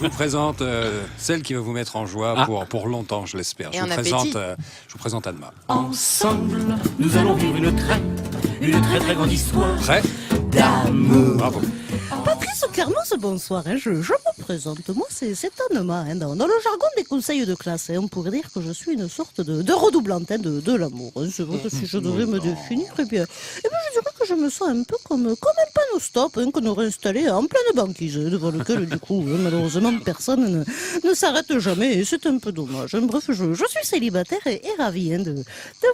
vous présente celle qui va vous mettre en joie pour longtemps, je l'espère. Je vous présente Anma. Ensemble, nous allons vivre une très grande histoire. Prêt d'amour. Bravo. Patrice Carmos, bonsoir. Je me présente. Moi, c'est Anma. Dans le jargon des conseils de classe, on pourrait dire que je suis une sorte de redoublante de l'amour. C'est vrai que si je devais me définir, eh bien, je dirais que je me sens un peu comme un panneau stop qu'on aurait installé en pleine banquise, devant lequel, du coup, malheureusement, personne ne s'arrête jamais. Et c'est un peu dommage. Bref, je suis célibataire et ravie de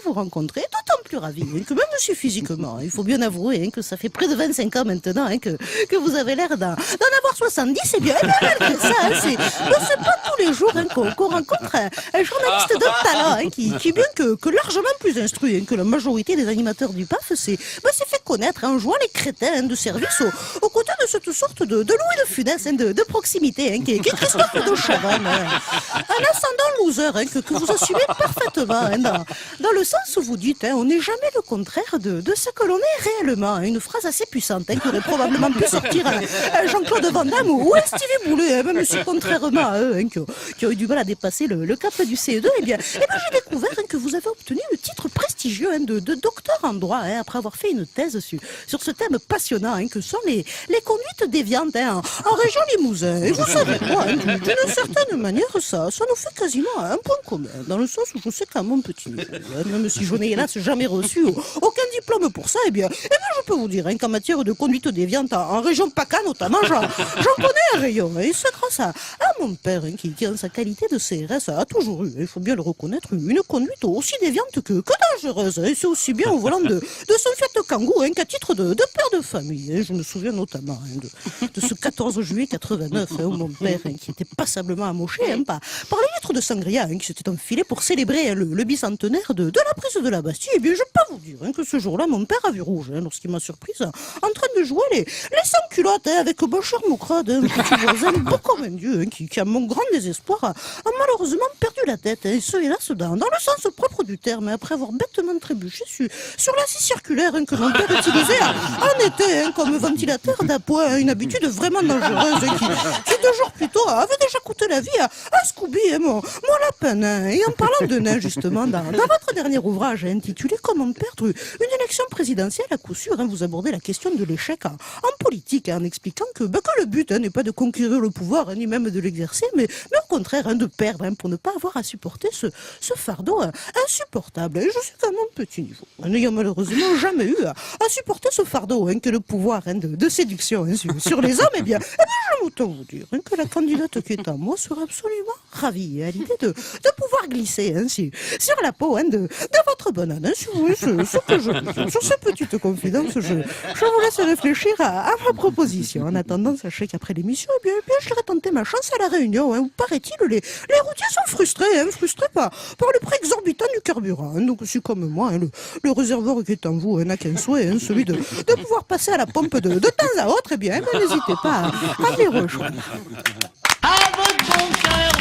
vous rencontrer. D'autant plus ravie que même si physiquement, il faut bien avouer que ça fait près de 25 ans maintenant que vous avez l'air d'en avoir 70, et bien malgré ça, c'est pas tous les jours qu'on rencontre un journaliste de talent qui bien que largement plus instruit que la majorité des animateurs du PAF, s'est fait connaître en jouant les crétins de service aux côtés de cette sorte de Louis de Funès de proximité qui est Christophe de Chavannes, un ascendant loser que vous assumez parfaitement dans le sens où vous dites on n'est jamais le contraire de ce que l'on est réellement, une phrase assez puissante qui aurait probablement pu sortir Jean-Claude Van Damme ou Stevie Boulet, même si contrairement à eux qui ont eu du mal à dépasser le cap du CE2, et bien j'ai découvert que vous avez obtenu le titre prestigieux de docteur en droit après avoir fait une thèse sur ce thème passionnant que sont les conduites déviantes en région Limousin. Et vous savez quoi, d'une certaine manière, ça nous fait quasiment un point commun, dans le sens où je sais qu'à mon petit niveau, même si je n'ai hélas jamais reçu aucun diplôme pour ça, et bien je peux vous dire qu'en matière de conduite déviante en région PACA notamment, j'en connais un rayon. Et c'est grâce à mon père qui en sa qualité de CRS a toujours eu, il faut bien le reconnaître, une conduite aussi déviante que dangereuse. Et c'est aussi bien au volant de son Fiat Kangoo qu'à titre de père de famille. Et je me souviens notamment de ce 14 juillet 89 où mon père, qui était passablement amoché par les litres de sangria qui s'était enfilé pour célébrer le bicentenaire de la prise de la Bastille. Et bien je peux vous dire que ce jour-là, mon père a vu rouge lorsqu'il m'a surprise en train de jouer les sans-culottes avec Bachar Mokrad, un petit voisin beau comme un dieu qui, à mon grand désespoir, a malheureusement perdu la tête. Et ce, hélas, dans le sens propre du terme, après avoir bêtement trébuché sur la scie circulaire que mon père utilisait en été comme ventilateur d'appoint, une habitude vraiment dangereuse qui 2 jours plus tôt avait déjà coûté la vie à Scooby, mon lapin nain. Et en parlant de nain, justement, dans votre dernier ouvrage intitulé Comment perdre une élection présidentielle à coup sûr, vous abordez la question de l'échec en politique, en expliquant que le but n'est pas de conquérir le pouvoir, ni même de l'exercer, mais au contraire de perdre, pour ne pas avoir à supporter ce fardeau insupportable. Et je suis à mon petit niveau, n'ayant malheureusement jamais eu à supporter ce fardeau que le pouvoir de séduction sur les hommes, et bien je m'autant vous dire que la candidate qui est en moi serait absolument ravie à l'idée de pouvoir glisser sur la peau de votre banane. Si vous voulez ce que je veux dire. Sur cette petite confidence, je vous laisse réfléchir à ma proposition. En attendant, sachez qu'après l'émission, eh bien, j'irai tenter ma chance à la Réunion, où paraît-il, les routiers sont frustrés par le prix exorbitant du carburant. Donc, si comme moi, le réservoir qui est en vous n'a qu'un souhait, celui de pouvoir passer à la pompe de temps à autre, eh bien, n'hésitez pas à les rejoindre. À votre bon cœur.